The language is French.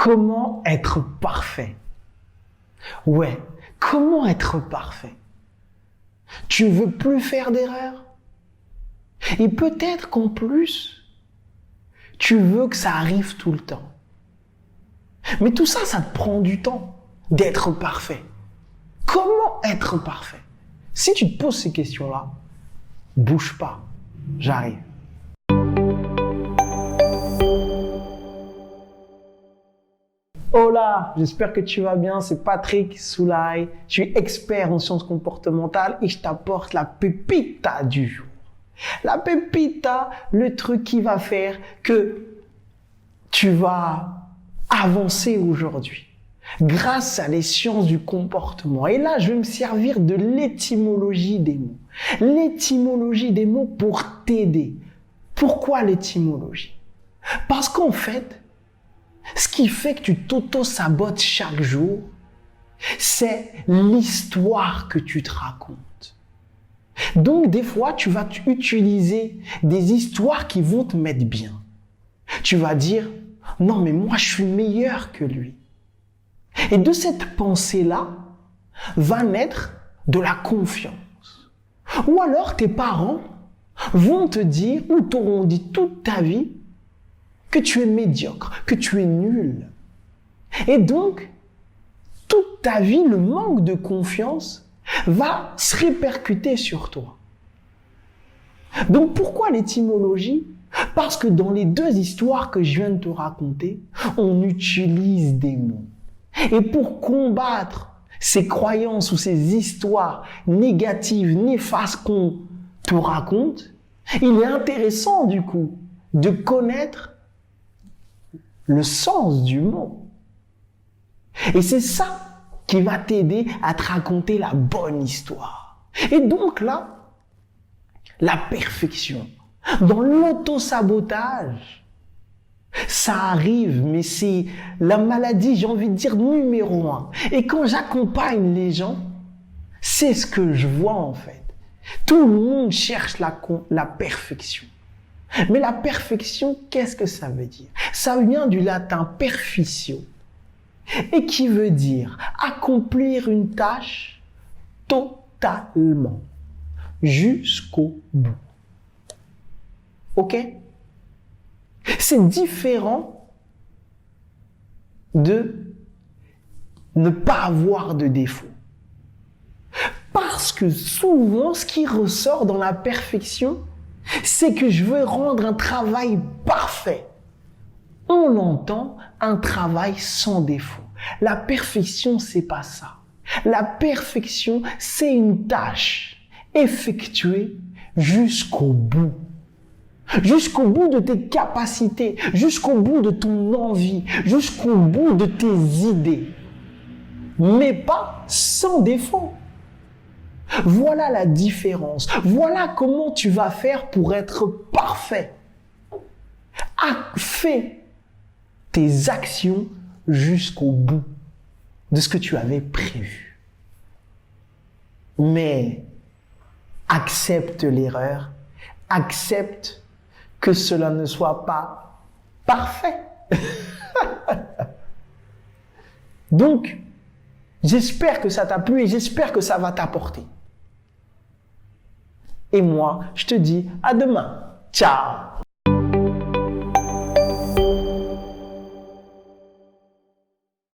Comment être parfait? Ouais, comment être parfait? Tu ne veux plus faire d'erreurs? Et peut-être qu'en plus, tu veux que ça arrive tout le temps. Mais tout ça, ça te prend du temps d'être parfait. Comment être parfait? Si tu te poses ces questions-là, bouge pas, j'arrive. Hola, j'espère que tu vas bien, c'est Patrick Soulaye, je suis expert en sciences comportementales et je t'apporte la pépita du jour. La pépita, le truc qui va faire que tu vas avancer aujourd'hui grâce à les sciences du comportement. Et là, je vais me servir de l'étymologie des mots. L'étymologie des mots pour t'aider. Pourquoi l'étymologie? Parce qu'en fait, ce qui fait que tu t'auto-sabotes chaque jour, c'est l'histoire que tu te racontes. Donc, des fois, tu vas utiliser des histoires qui vont te mettre bien. Tu vas dire, non, mais moi, je suis meilleur que lui. Et de cette pensée-là, va naître de la confiance. Ou alors, tes parents vont te dire, ou t'auront dit toute ta vie, que tu es médiocre, que tu es nul. Et donc, toute ta vie, le manque de confiance va se répercuter sur toi. Donc, pourquoi l'étymologie? Parce que dans les deux histoires que je viens de te raconter, on utilise des mots. Et pour combattre ces croyances ou ces histoires négatives, néfastes qu'on te raconte, il est intéressant du coup de connaître le sens du mot. Et c'est ça qui va t'aider à te raconter la bonne histoire. Et donc là, la perfection. Dans l'auto-sabotage, ça arrive, mais c'est la maladie, j'ai envie de dire, numéro 1. Et quand j'accompagne les gens, c'est ce que je vois en fait. Tout le monde cherche la perfection. Mais la perfection, qu'est-ce que ça veut dire? Ça vient du latin perficio et qui veut dire accomplir une tâche totalement, jusqu'au bout. Ok? C'est différent de ne pas avoir de défaut. Parce que souvent, ce qui ressort dans la perfection, c'est que je veux rendre un travail parfait. On entend un travail sans défaut. La perfection, c'est pas ça. La perfection, c'est une tâche effectuée jusqu'au bout. Jusqu'au bout de tes capacités, jusqu'au bout de ton envie, jusqu'au bout de tes idées. Mais pas sans défaut. Voilà la différence. Voilà comment tu vas faire pour être parfait. Fais tes actions jusqu'au bout de ce que tu avais prévu. Mais accepte l'erreur, accepte que cela ne soit pas parfait. Donc, j'espère que ça t'a plu et j'espère que ça va t'apporter. Et moi, je te dis à demain. Ciao!